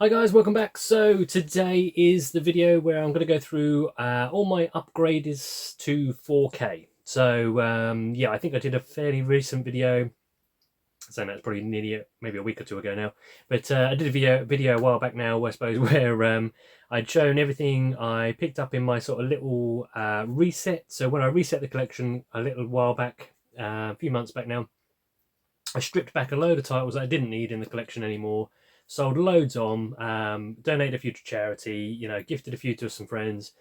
Hi guys, welcome back. So today is the video where I'm going to go through all my upgrades to 4K. So yeah, I think I did a fairly recent video. So that's probably nearly maybe a week or two ago now. But I did a video a while back now, I suppose, where I'd shown everything I picked up in my sort of little reset. So when I reset the collection a little while back, a few months back now, I stripped back a load of titles that I didn't need in the collection anymore, sold loads on, donated a few to charity, gifted a few to some friends,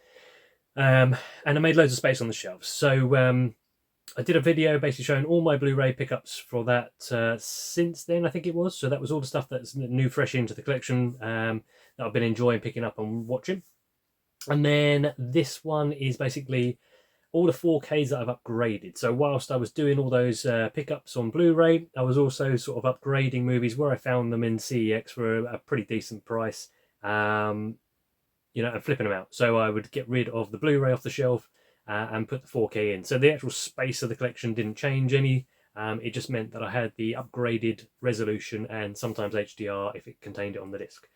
and I made loads of space on the shelves. So I did a video basically showing all my Blu Ray pickups for that since then, I think it was. So that was all the stuff that's new, fresh into the collection that I've been enjoying picking up and watching. And then this one is basically all the 4Ks that I've upgraded. So whilst I was doing all those pickups on Blu-ray, I was also sort of upgrading movies where I found them in CEX for a pretty decent price, and flipping them out. So I would get rid of the Blu-ray off the shelf and put the 4K in. So the actual space of the collection didn't change any. It just meant that I had the upgraded resolution and sometimes HDR if it contained it on the disc.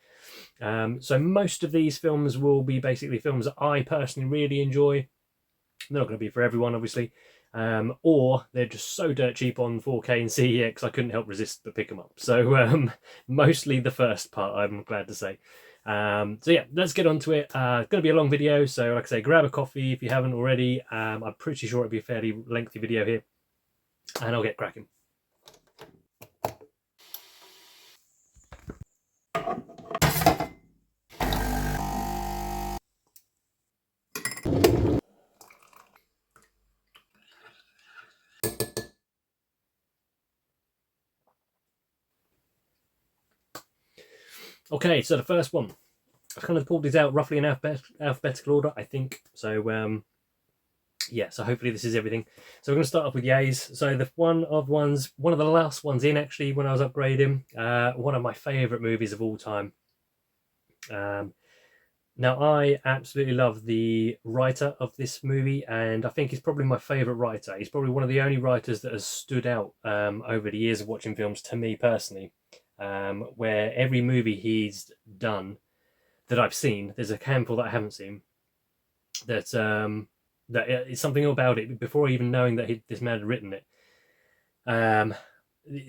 So most of these films will be basically films that I personally really enjoy. They're not going to be for everyone, obviously, or they're just so dirt cheap on 4K and CEX I couldn't help resist but pick them up. So mostly the first part, I'm glad to say. So yeah, let's get on to it. It's going to be a long video, so like I say, grab a coffee if you haven't already. I'm pretty sure it'll be a fairly lengthy video here, and I'll get cracking. Okay, so the first one, I've kind of pulled these out roughly in alphabetical order, I think. So yeah, so hopefully this is everything. So we're going to start off with yays. So the one of the last ones in actually when I was upgrading. One of my favourite movies of all time. Now I absolutely love the writer of this movie, and I think he's probably my favourite writer. He's probably one of the only writers that has stood out over the years of watching films to me personally. Where every movie he's done that I've seen, there's a handful that I haven't seen, that it's something about it before even knowing that this man had written it.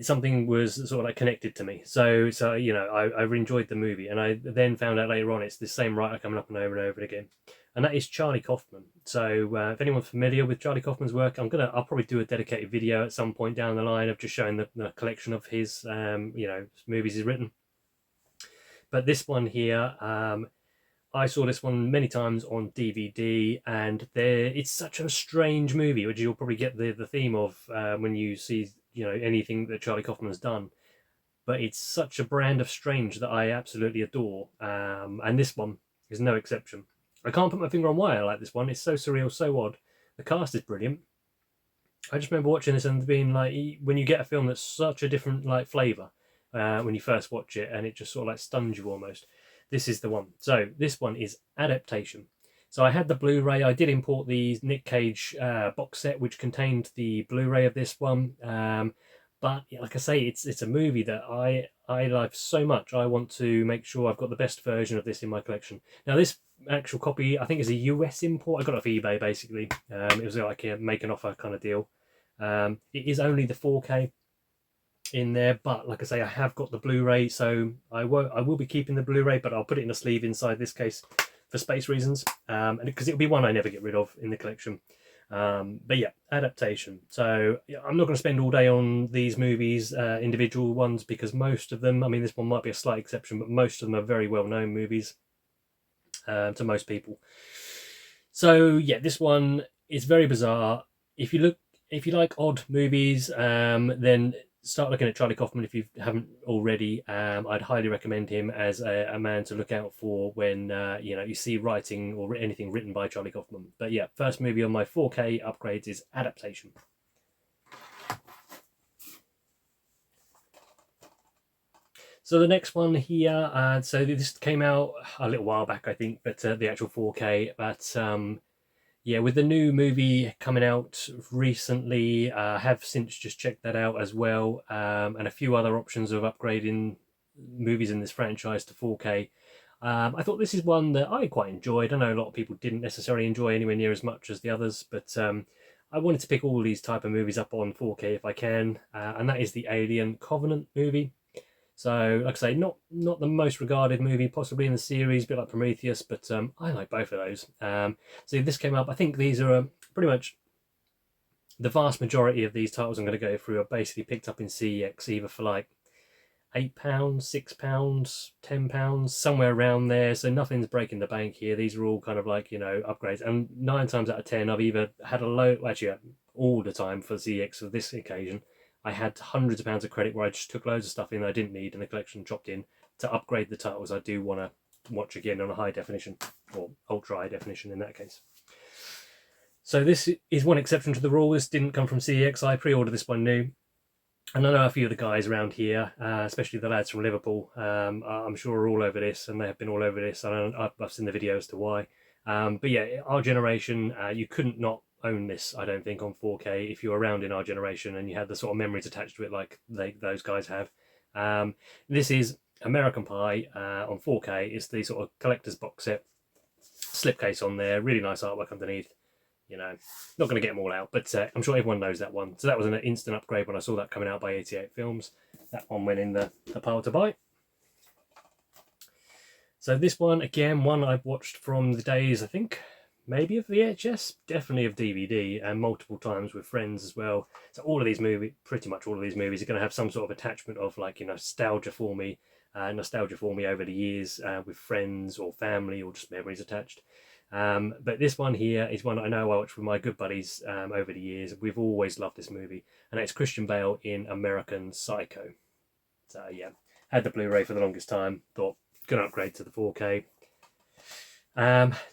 Something was sort of like connected to me. So I enjoyed the movie, and I then found out later on it's the same writer coming up and over again, and that is Charlie Kaufman. So if anyone's familiar with Charlie Kaufman's work, I'll probably do a dedicated video at some point down the line of just showing the collection of his movies he's written. But this one here, I saw this one many times on DVD, and it's such a strange movie, which you'll probably get the theme of when you see anything that Charlie Kaufman's done. But it's such a brand of strange that I absolutely adore, and this one is no exception. I can't put my finger on why I like this one. It's so surreal, so odd. The cast is brilliant. I just remember watching this and being like, when you get a film that's such a different flavour when you first watch it, and it just sort of like stuns you almost. This is the one. So this one is Adaptation. So I had the Blu-ray. I did import the Nick Cage box set, which contained the Blu-ray of this one. But like I say, it's a movie that I love so much. I want to make sure I've got the best version of this in my collection. Now this actual copy, I think, is a US import. I got it off eBay basically. It was like a make an offer kind of deal. It is only the 4K in there, but like I say, I have got the Blu-ray, so I will be keeping the Blu-ray, but I'll put it in a sleeve inside this case for space reasons, and because it'll be one I never get rid of in the collection. But yeah, Adaptation. So yeah, I'm not going to spend all day on these movies, individual ones, because most of them, I mean, this one might be a slight exception, but most of them are very well-known movies to most people. So yeah, this one is very bizarre. If you like odd movies, then start looking at Charlie Kaufman if you haven't already. I'd highly recommend him as a man to look out for when you see writing or anything written by Charlie Kaufman. But yeah, first movie on my 4K upgrades is Adaptation. So the next one here, so this came out a little while back, I think, but the actual 4K. But yeah, with the new movie coming out recently, I have since just checked that out as well, and a few other options of upgrading movies in this franchise to 4K. I thought this is one that I quite enjoyed. I know a lot of people didn't necessarily enjoy anywhere near as much as the others, but I wanted to pick all these type of movies up on 4K if I can, and that is the Alien Covenant movie. So, like I say, not the most regarded movie possibly in the series, a bit like Prometheus, but I like both of those. So this came up. I think these are pretty much the vast majority of these titles I'm going to go through are basically picked up in CEX, either for like £8, £6, £10, somewhere around there. So nothing's breaking the bank here. These are all kind of like, you know, upgrades. And 9 times out of 10, I've either had a low, actually all the time for CEX for this occasion, I had hundreds of pounds of credit where I just took loads of stuff in that I didn't need in the collection, dropped in to upgrade the titles I do want to watch again on a high definition, or ultra high definition in that case. So this is one exception to the rule. This didn't come from CEX. I pre-ordered this one new. And I know a few of the guys around here, especially the lads from Liverpool, I'm sure are all over this, and they have been all over this. And I've seen the video as to why. But yeah, our generation, you couldn't not own this, I don't think, on 4K if you were around in our generation and you had the sort of memories attached to it like those guys have. This is American Pie on 4K. It's the sort of collector's box set, slipcase on there, really nice artwork underneath. You know, not going to get them all out, but I'm sure everyone knows that one. So that was an instant upgrade when I saw that coming out by 88 Films. That one went in the pile to buy. So this one, again, one I've watched from the days, I think, maybe of VHS, definitely of DVD, and multiple times with friends as well. So all of these movies, pretty much all of these movies, are going to have some sort of attachment of like, you know, nostalgia for me over the years with friends or family or just memories attached. But this one here is one I know I watched with my good buddies over the years. We've always loved this movie, and it's Christian Bale in American Psycho. So yeah, had the Blu Ray for the longest time, thought good upgrade to the 4K.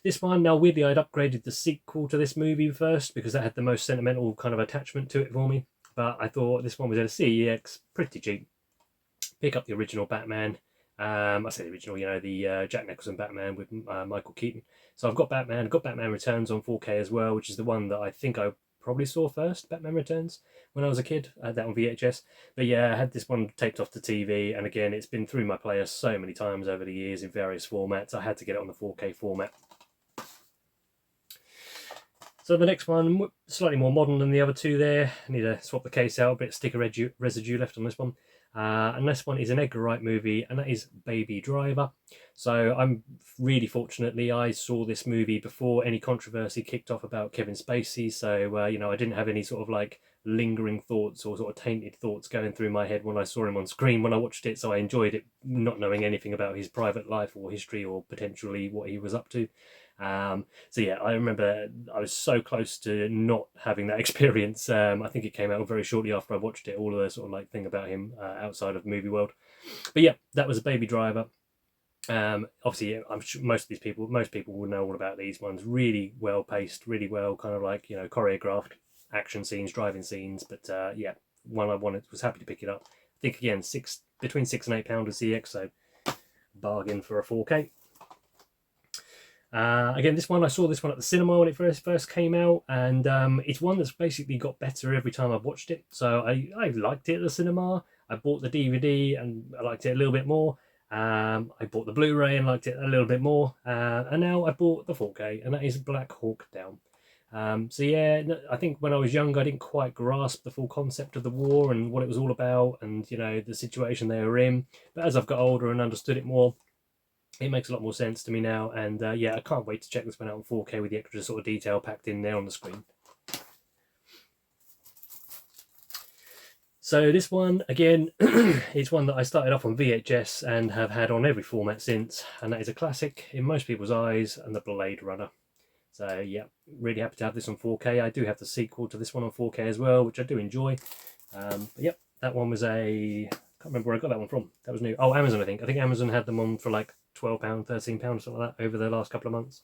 This one, now weirdly I'd upgraded the sequel to this movie first because that had the most sentimental kind of attachment to it for me, but I thought this one was at a CEX, pretty cheap. Pick up the original Batman. I say the original, you know, the Jack Nicholson Batman with Michael Keaton. So I've got Batman Returns on 4K as well, which is the one that I think I probably saw first, Batman Returns, when I was a kid. I had that on VHS. But yeah, I had this one taped off the TV, and again, it's been through my player so many times over the years in various formats. I had to get it on the 4K format. So the next one, slightly more modern than the other two there. I need to swap the case out, a bit of sticker residue left on this one. And this one is an Edgar Wright movie, and that is Baby Driver. So I'm really fortunately, I saw this movie before any controversy kicked off about Kevin Spacey. So, you know, I didn't have any sort of like lingering thoughts or sort of tainted thoughts going through my head when I saw him on screen when I watched it. So I enjoyed it, not knowing anything about his private life or history or potentially what he was up to. So yeah, I remember I was so close to not having that experience. I think it came out very shortly after I watched it, all of the sort of like thing about him outside of movie world. But yeah, that was a Baby Driver. Obviously, I'm sure most people will know all about these ones. Really well paced, really well kind of like, you know, choreographed action scenes, driving scenes. But yeah, one I was happy to pick it up. I think again, between £6 and £8 with CX, so bargain for a 4K. Again, this one, I saw this one at the cinema when it first came out, and it's one that's basically got better every time I've watched it. So I liked it at the cinema. I bought the DVD and I liked it a little bit more. I bought the Blu Ray and liked it a little bit more. And now I bought the 4K, and that is Black Hawk Down. So yeah, I think when I was younger, I didn't quite grasp the full concept of the war and what it was all about, and you know, the situation they were in. But as I've got older and understood it more, it makes a lot more sense to me now, and yeah, I can't wait to check this one out on 4K with the extra sort of detail packed in there on the screen. So this one, again, is one that I started off on VHS and have had on every format since, and that is a classic in most people's eyes, and the Blade Runner. So yeah, really happy to have this on 4K. I do have the sequel to this one on 4K as well, which I do enjoy. But yep, that one was I can't remember where I got that one from. That was new. Oh, Amazon, I think. I think Amazon had them on for like £12, £13, something like that over the last couple of months.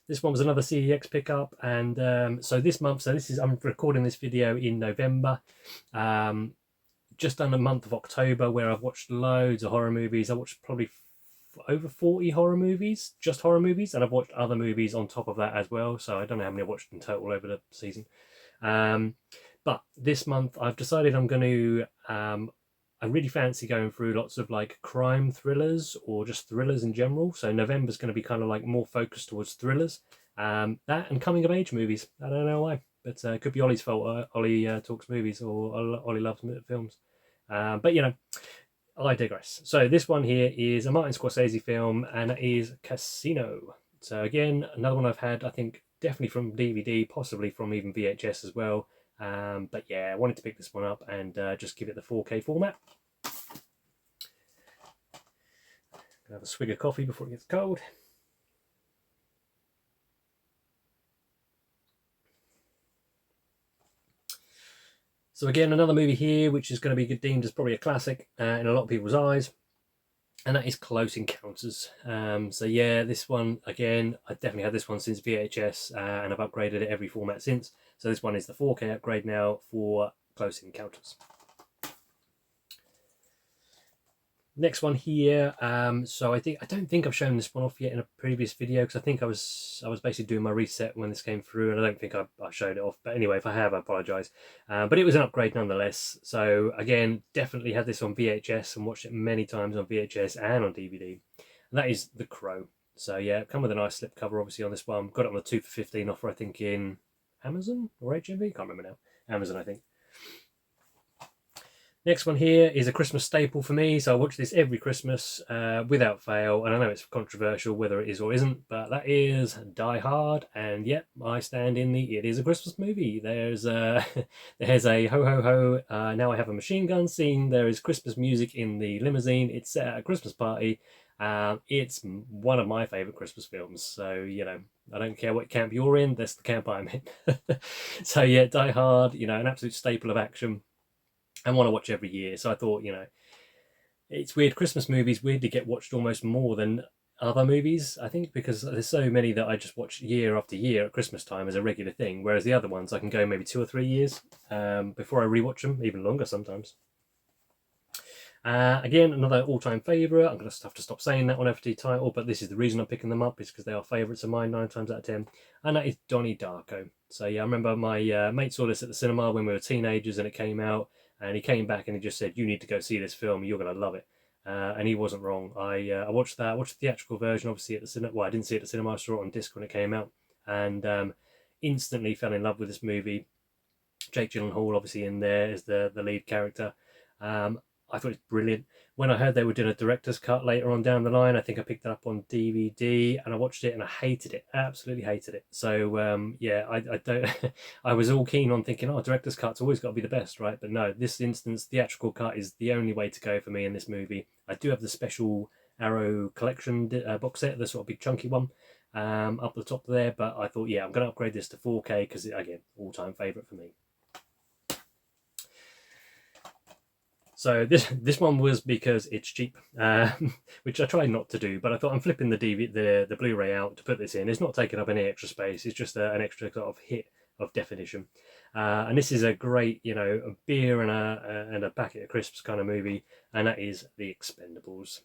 This one was another CEX pickup, and so this month, I'm recording this video in November, just done a month of October where I've watched loads of horror movies. I watched probably over 40 horror movies, just horror movies, and I've watched other movies on top of that as well, so I don't know how many I've watched in total over the season. But this month I've decided I'm going to I really fancy going through lots of like crime thrillers or just thrillers in general. So November's going to be kind of like more focused towards thrillers. That and coming of age movies. I don't know why, but it could be Ollie's fault. Ollie talks movies, or Ollie loves films. But you know, I digress. So this one here is a Martin Scorsese film, and it is Casino. So again, another one I've had, I think, definitely from DVD, possibly from even VHS as well. But yeah, I wanted to pick this one up and just give it the 4K format. Gonna have a swig of coffee before it gets cold. So again, another movie here, which is going to be deemed as probably a classic in a lot of people's eyes, and that is Close Encounters. So yeah, this one, again, I definitely had this one since VHS, and I've upgraded it every format since. So this one is the 4K upgrade now for Close Encounters. Next one here. So I don't think I've shown this one off yet in a previous video, because I think I was basically doing my reset when this came through, and I don't think I showed it off. But anyway, if I have, I apologise. But it was an upgrade nonetheless. So again, definitely had this on VHS and watched it many times on VHS and on DVD. And that is The Crow. So yeah, come with a nice slipcover obviously on this one. Got it on the 2 for 15 offer, I think, in Amazon or HMV. Can't remember now. Amazon, I think. Next one here is a Christmas staple for me, so I watch this every Christmas without fail, and I know it's controversial whether it is or isn't, but that is Die Hard, and yep, I stand in the it is a Christmas movie. There's there's a ho ho ho, now I have a machine gun scene, there is Christmas music in the limousine, it's set at a Christmas party. It's one of my favourite Christmas films, so you know, I don't care what camp you're in, that's the camp I'm in. So yeah, Die Hard, you know, an absolute staple of action. And want to watch every year. So I thought, you know, it's weird. Christmas movies weirdly get watched almost more than other movies, I think, because there's so many that I just watch year after year at Christmas time as a regular thing. Whereas the other ones, I can go maybe 2 or 3 years before I rewatch them, even longer sometimes. Again, another all-time favourite. I'm going to have to stop saying that on FD title, but this is the reason I'm picking them up, is because they are favourites of mine 9 times out of 10, and that is Donnie Darko. So yeah, I remember my mate saw this at the cinema when we were teenagers and it came out, and he came back and he just said, "You need to go see this film, you're going to love it." And he wasn't wrong. I watched that. I watched the theatrical version, obviously, at the cinema. Well, I didn't see it at the cinema, I saw it on disc when it came out, and instantly fell in love with this movie. Jake Gyllenhaal, obviously, in there as the lead character. I thought it was brilliant. When I heard they were doing a director's cut later on down the line, I think I picked it up on DVD and I watched it and I hated it, absolutely hated it. So yeah, I don't. I was all keen on thinking, oh, director's cut's always got to be the best, right? But no, this instance, theatrical cut is the only way to go for me in this movie. I do have the special Arrow collection box set, the sort of big chunky one, up the top there. But I thought, yeah, I'm going to upgrade this to 4K because, again, all-time favourite for me. So this one was because it's cheap, which I try not to do, but I thought I'm flipping the Blu Ray out to put this in. It's not taking up any extra space. It's just an extra sort of hit of definition. And this is a great, you know, a beer and a packet of crisps kind of movie, and that is The Expendables.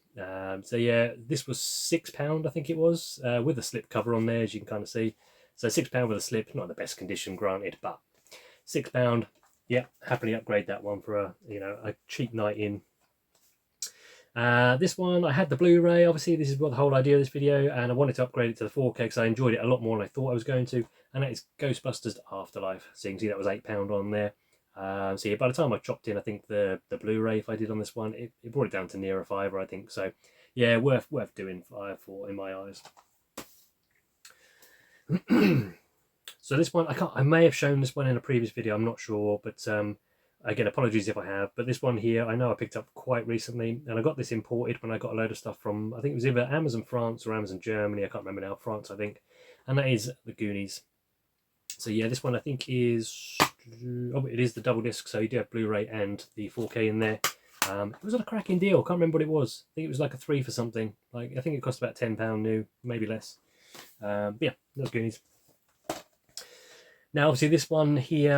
So yeah, this was £6, I think it was, with a slip cover on there, as you can kind of see. So £6 with a slip, not the best condition, granted, but £6. Yeah, happily upgrade that one for a cheap night in. This one, I had the Blu-ray. Obviously, this is what the whole idea of this video, and I wanted to upgrade it to the 4K because I enjoyed it a lot more than I thought I was going to, and that is Ghostbusters Afterlife. So you can see that was £8 on there. So yeah, by the time I chopped in, I think the Blu-ray, if I did on this one, it brought it down to near a £5, I think. So yeah, worth doing for in my eyes. So this one, I may have shown this one in a previous video, I'm not sure, but again, apologies if I have. But this one here, I know I picked up quite recently, and I got this imported when I got a load of stuff from, I think it was either Amazon France or Amazon Germany, I can't remember now, France I think, and that is The Goonies. So yeah, this one I think is, oh, it is the double disc, so you do have Blu-ray and the 4K in there. It was on a cracking deal, can't remember what it was. I think it was like a 3 for something, like I think it cost about £10 new, maybe less. But yeah, that's Goonies. Now, obviously, this one here,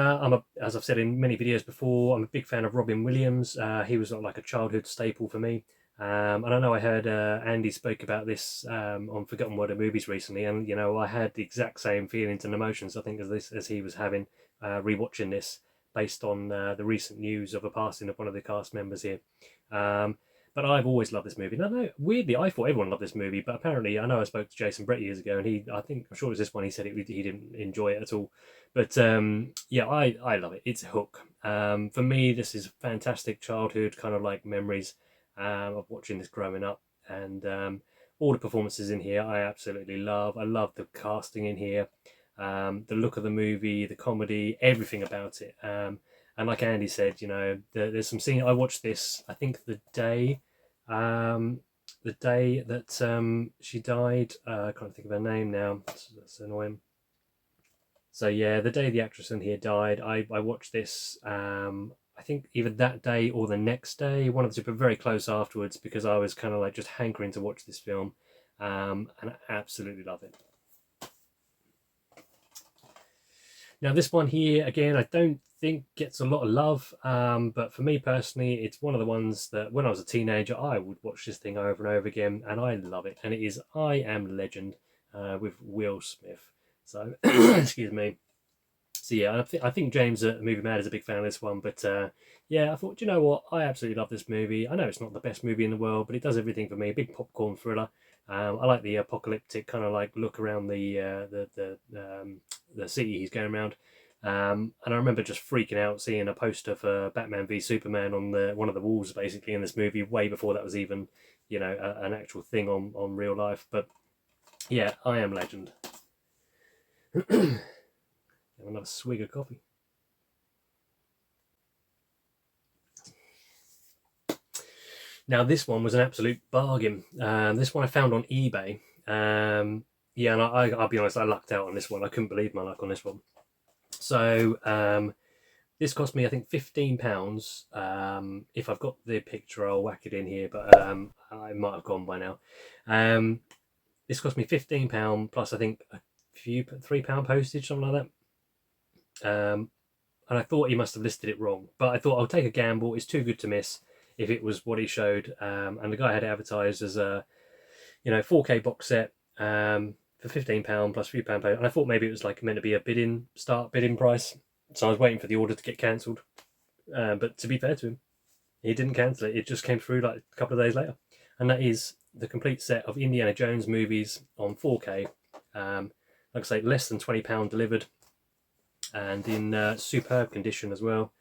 as I've said in many videos before, I'm a big fan of Robin Williams. He was like a childhood staple for me. And I know I heard Andy spoke about this on Forgotten Word of Movies recently, and you know, I had the exact same feelings and emotions, I think, as he was having rewatching this. based on the recent news of a passing of one of the cast members here. But I've always loved this movie. No, weirdly, I thought everyone loved this movie, but apparently, I know I spoke to Jason Brett years ago, and I'm sure it was this one, he said he didn't enjoy it at all. But yeah, I love it. It's a hook. For me, this is fantastic childhood kind of like memories of watching this growing up, and all the performances in here I absolutely love. I love the casting in here, the look of the movie, the comedy, everything about it. And like Andy said, there's some scene. I watched this, I think, the day that she died. I can't think of her name now. That's annoying. So yeah, the day the actress in here died, I watched this. I think either that day or the next day, one of the two, but very close afterwards, because I was kind of like just hankering to watch this film, and I absolutely love it. Now this one here, again, I don't think gets a lot of love, but for me personally, it's one of the ones that when I was a teenager, I would watch this thing over and over again, and I love it. And it is I Am Legend with Will Smith. So, excuse me. So yeah, I think James at Movie Mad is a big fan of this one, but yeah, I thought, you know what, I absolutely love this movie. I know it's not the best movie in the world, but it does everything for me. Big popcorn thriller. I like the apocalyptic kind of like look around the city he's going around. And I remember just freaking out seeing a poster for Batman v Superman on one of the walls, basically, in this movie, way before that was even, an actual thing on real life. But yeah, I Am Legend. Another swig of coffee. Now this one was an absolute bargain. This one I found on eBay. Yeah, and I'll be honest, I lucked out on this one. I couldn't believe my luck on this one. So this cost me, I think, £15. If I've got the picture, I'll whack it in here, but I might have gone by now. This cost me £15 plus, I think, a few £3 postage, something like that. And I thought he must have listed it wrong, but I thought I'll take a gamble. It's too good to miss if it was what he showed. And the guy had it advertised as a 4K box set for £15 plus £3 and I thought maybe it was like meant to be a bidding price, so I was waiting for the order to get cancelled. But to be fair to him, he didn't cancel it. It just came through like a couple of days later, and that is the complete set of Indiana Jones movies on 4K. Like I say, less than £20 delivered, and in superb condition as well.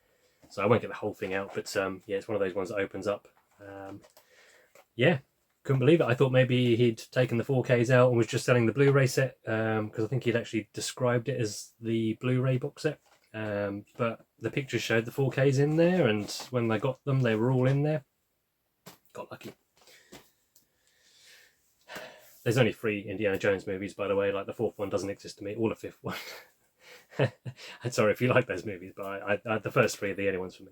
So I won't get the whole thing out, but yeah, it's one of those ones that opens up. Yeah, couldn't believe it. I thought maybe he'd taken the 4Ks out and was just selling the Blu Ray set, because I think he'd actually described it as the Blu Ray box set. But the pictures showed the 4Ks in there, and when I got them, they were all in there. Got lucky. There's only 3 Indiana Jones movies, by the way. Like, the 4th one doesn't exist to me, or the 5th one. I'm sorry if you like those movies, but I the first 3 are the only ones for me.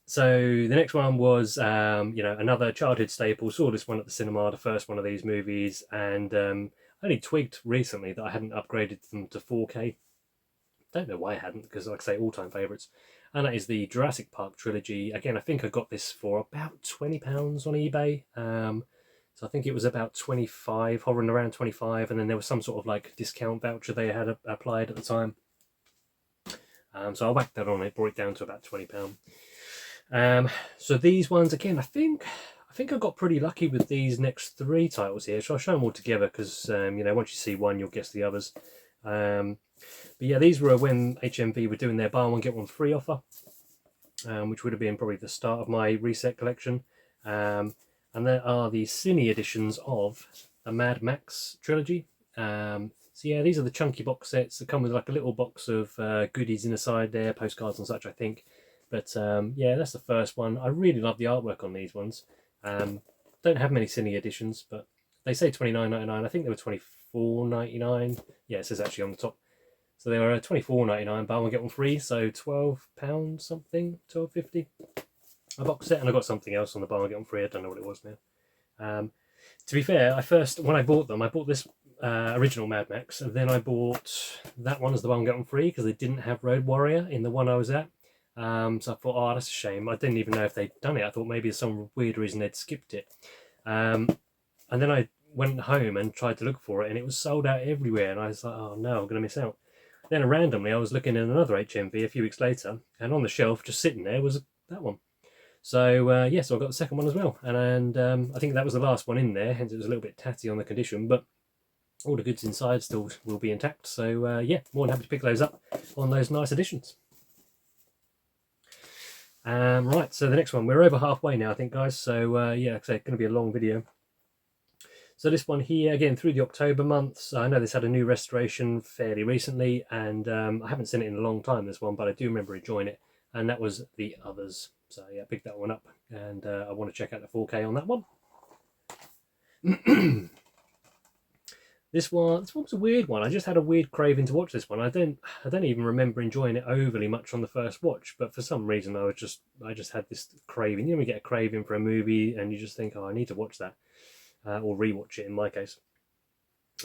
So the next one was, another childhood staple. Saw this one at the cinema, the first one of these movies, and I only twigged recently that I hadn't upgraded them to 4K. Don't know why I hadn't, because, like I say, all-time favourites. And that is the Jurassic Park trilogy. Again, I think I got this for about £20 on eBay. So I think it was about 25, hovering around 25, and then there was some sort of like discount voucher they had applied at the time. So I whacked that on it, brought it down to about £20. So these ones, again, I think I got pretty lucky with these next 3 titles here. So I'll show them all together because, once you see one, you'll guess the others. But yeah, these were when HMV were doing their buy one, get one free offer, which would have been probably the start of my reset collection. And there are the cine editions of the Mad Max trilogy. So yeah, these are the chunky box sets that come with like a little box of goodies inside there, postcards and such, I think. But yeah, that's the first one. I really love the artwork on these ones. Don't have many cine editions, but they say $29.99. I think they were $24.99. Yeah, it says actually on the top. So they were $24.99, buy one get one free. So £12 something, $12.50. A box set, and I got something else on the buy one get one free. I don't know what it was now. To be fair, when I bought them, I bought this original Mad Max, and then I bought that one as the buy one get one free because they didn't have Road Warrior in the one I was at. So I thought, oh, that's a shame. I didn't even know if they'd done it. I thought maybe there's some weird reason they'd skipped it. And then I went home and tried to look for it, and it was sold out everywhere. And I was like, oh no, I'm going to miss out. Then randomly I was looking in another HMV a few weeks later, and on the shelf, just sitting there, was that one. So yeah, so I got the second one as well, and I think that was the last one in there, hence it was a little bit tatty on the condition, but all the goods inside still will be intact. So yeah, more than happy to pick those up on those nice additions. Right, so the next one, we're over halfway now, I think, guys. So yeah, like I say, it's going to be a long video. So this one here, again, through the October months. I know this had a new restoration fairly recently, and I haven't seen it in a long time, this one, but I do remember enjoying it, and that was The Others. So yeah, I picked that one up, and I want to check out the 4K on that one. This one was a weird one. I just had a weird craving to watch this one. I don't even remember enjoying it overly much on the first watch, but for some reason I just had this craving. You know, we get a craving for a movie, and you just think, oh, I need to watch that, or rewatch it in my case.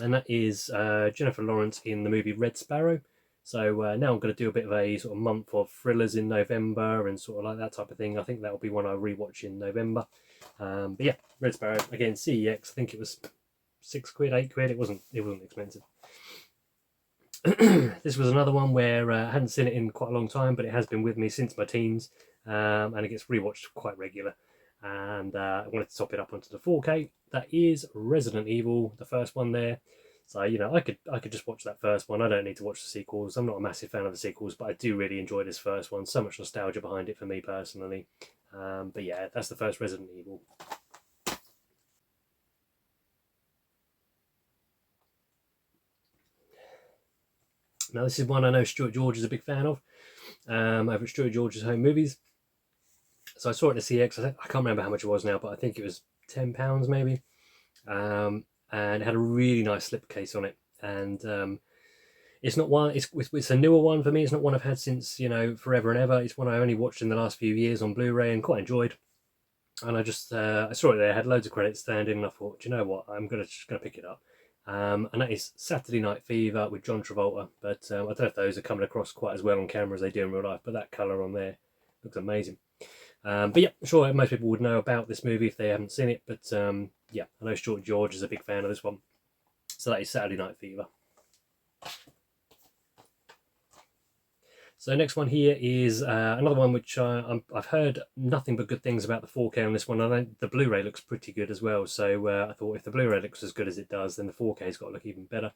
And that is Jennifer Lawrence in the movie Red Sparrow. So now I'm going to do a bit of a sort of month of thrillers in November and sort of like that type of thing. I think that will be one I rewatch in November. But yeah, Red Sparrow again, CEX. I think it was £6, £8. It wasn't expensive. This was another one where I hadn't seen it in quite a long time, but it has been with me since my teens, and it gets rewatched quite regular. And I wanted to top it up onto the 4K. That is Resident Evil, the first one there. So you know, I could just watch that first one. I don't need to watch the sequels. I'm not a massive fan of the sequels, but I do really enjoy this first one. So much nostalgia behind it for me personally. But yeah, that's the first Resident Evil. Now this is one I know Stuart George is a big fan of, over at Stuart George's Home Movies. So I saw it in the CX. I can't remember how much it was now, but I think it was £10 maybe. And it had a really nice slipcase on it. And it's not one. It's a newer one for me. It's not one I've had since, you know, forever and ever. It's one I only watched in the last few years on Blu Ray and quite enjoyed. And I just I saw it there, had loads of credits standing, and I thought, do you know what, I'm just gonna pick it up. And that is Saturday Night Fever with John Travolta. But I don't know if those are coming across quite as well on camera as they do in real life, but that colour on there looks amazing. But yeah, I'm sure most people would know about this movie if they haven't seen it. But yeah, I know Stuart George is a big fan of this one. So that is Saturday Night Fever. So next one here is another one which I've heard nothing but good things about the 4K on this one. I know the Blu Ray looks pretty good as well. So I thought if the Blu Ray looks as good as it does, then the 4K's got to look even better.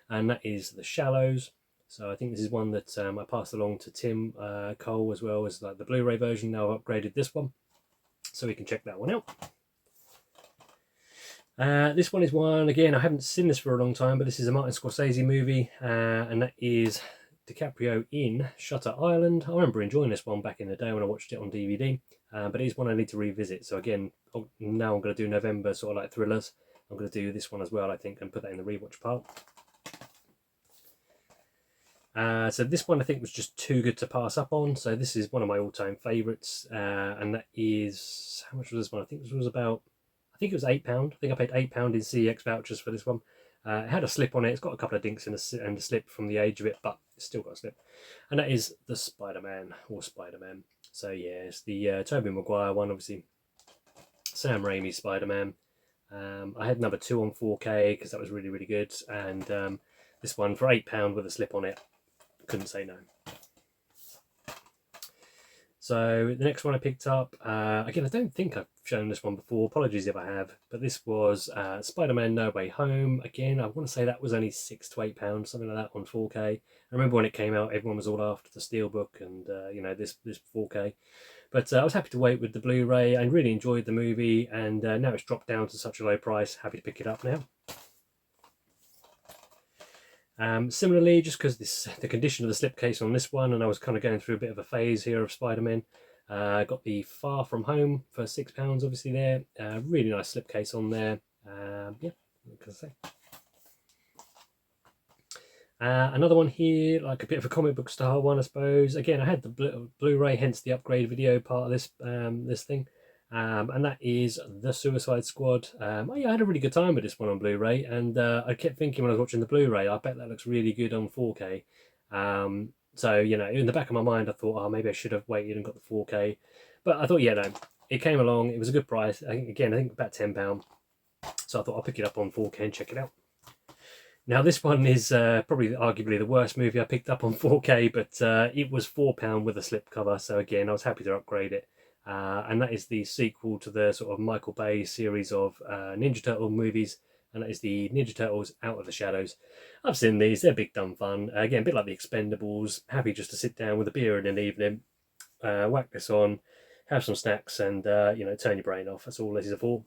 And that is The Shallows. So I think this is one that I passed along to Tim Cole as well as like the Blu Ray version. Now I've upgraded this one, so we can check that one out. This one is one, again, I haven't seen this for a long time, but this is a Martin Scorsese movie, and that is DiCaprio in Shutter Island. I remember enjoying this one back in the day when I watched it on DVD, but it is one I need to revisit. So again, now I'm going to do November sort of like thrillers. I'm going to do this one as well, I think, and put that in the rewatch part. So this one I think was just too good to pass up on. So this is one of my all-time favourites, and that is, how much was this one? I think this was about, I think it was £8. I think I paid £8 in CX vouchers for this one. It had a slip on it. It's got a couple of dinks and a slip from the age of it, but it's still got a slip. And that is the Spider-Man, or Spider-Man. So yeah, it's the Tobey Maguire one, obviously. Sam Raimi's Spider-Man. I had number 2 on 4K because that was really, really good. And this one for £8 with a slip on it. Couldn't say no. So the next one I picked up, again, I don't think I've shown this one before, apologies if I have, but this was Spider-Man No Way Home. Again, I want to say that was only £6 to £8, something like that on 4K. I remember when it came out, everyone was all after the Steelbook and, you know, this 4K. But I was happy to wait with the Blu-ray. I really enjoyed the movie, and now it's dropped down to such a low price, happy to pick it up now. Similarly, just because the condition of the slipcase on this one, and I was kind of going through a bit of a phase here of Spider-Man, got the Far From Home for £6, obviously there. Really nice slipcase on there. Yeah, what can I say? Another one here, like a bit of a comic book style one, I suppose. Again, I had the Blu-ray, hence the upgrade video part of this this thing. And that is The Suicide Squad. Oh yeah, I had a really good time with this one on Blu-ray, and I kept thinking when I was watching the Blu-ray, I bet that looks really good on 4K. So, you know, in the back of my mind, I thought, oh, maybe I should have waited and got the 4K. But I thought, yeah, no, it came along, it was a good price. I think about £10. So I thought I'll pick it up on 4K and check it out. Now this one is probably arguably the worst movie I picked up on 4K, but it was £4 with a slipcover, so again I was happy to upgrade it. And that is the sequel to the sort of Michael Bay series of Ninja Turtle movies, and that is the Ninja Turtles Out of the Shadows. I've seen these, they're big dumb fun. Again, a bit like the Expendables, happy just to sit down with a beer in an evening, whack this on, have some snacks, and you know, turn your brain off. That's all this is for.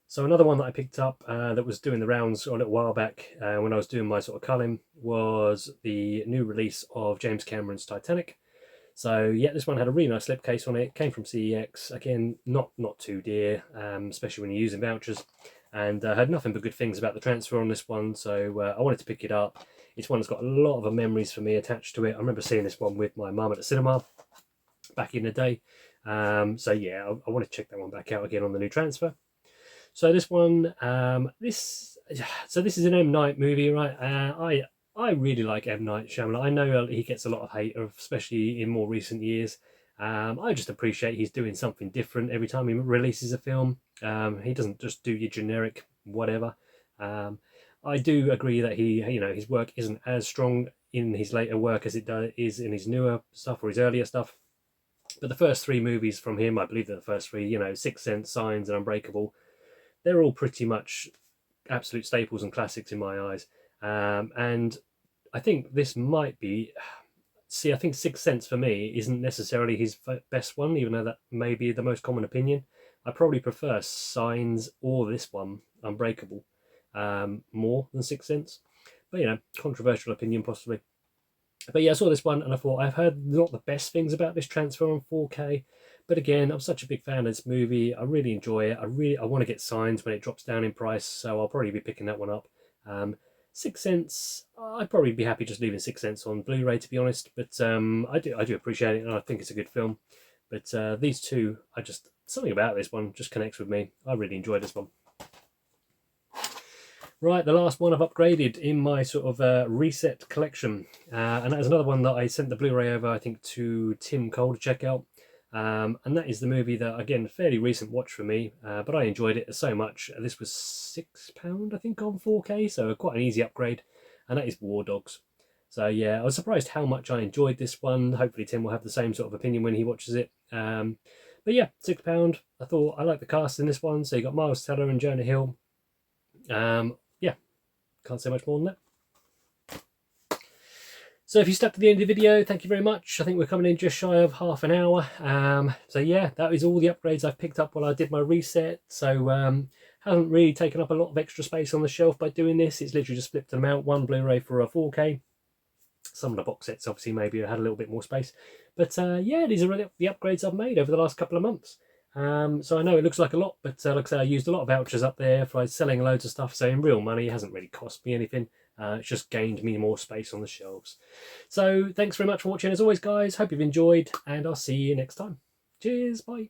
So another one that I picked up that was doing the rounds a little while back when I was doing my sort of culling was the new release of James Cameron's Titanic. So yeah, this one had a really nice slipcase on it, came from CEX, again not too dear, especially when you're using vouchers, and I heard nothing but good things about the transfer on this one, so I wanted to pick it up. It's one that's got a lot of memories for me attached to it. I remember seeing this one with my mum at the cinema back in the day, so yeah, I want to check that one back out again on the new transfer. So this one, this is an M. Night movie, right? I really like M. Night Shyamalan. I know he gets a lot of hate, especially in more recent years. I just appreciate he's doing something different every time he releases a film. He doesn't just do your generic whatever. I do agree that his work isn't as strong in his later work as it is in his newer stuff or his earlier stuff. But the first three movies from him, I believe that the first three, Sixth Sense, Signs, and Unbreakable, they're all pretty much absolute staples and classics in my eyes. And I think this might be... See, I think Sixth Sense for me isn't necessarily his best one, even though that may be the most common opinion. I probably prefer Signs or this one, Unbreakable, more than Sixth Sense. But, controversial opinion possibly. But yeah, I saw this one and I thought, I've heard not the best things about this transfer on 4K. But again, I'm such a big fan of this movie. I really enjoy it. I want to get Signs when it drops down in price, so I'll probably be picking that one up. Sixth Sense, I'd probably be happy just leaving Sixth Sense on Blu Ray, to be honest. But I do appreciate it, and I think it's a good film. But these two, something about this one just connects with me. I really enjoyed this one. Right, the last one I've upgraded in my sort of reset collection. And that is another one that I sent the Blu Ray over, I think, to Tim Cole to check out. And that is the movie that, again, fairly recent watch for me, but I enjoyed it so much. This was £6, I think, on 4K, so quite an easy upgrade, and that is War Dogs. So yeah, I was surprised how much I enjoyed this one. Hopefully Tim will have the same sort of opinion when he watches it. But yeah, £6. I thought I like the cast in this one, so you got Miles Teller and Jonah Hill. Yeah, can't say much more than that. So if you stuck to the end of the video, thank you very much. I think we're coming in just shy of half an hour. So yeah, that is all the upgrades I've picked up while I did my reset. So haven't really taken up a lot of extra space on the shelf by doing this. It's literally just flipped them out, one Blu-ray for a 4K. Some of the box sets obviously maybe had a little bit more space. But yeah, these are really the upgrades I've made over the last couple of months. So I know it looks like a lot, but like I say, I used a lot of vouchers up there for selling loads of stuff. So in real money, it hasn't really cost me anything. It's just gained me more space on the shelves. So thanks very much for watching as always, guys. Hope you've enjoyed, and I'll see you next time. Cheers, bye.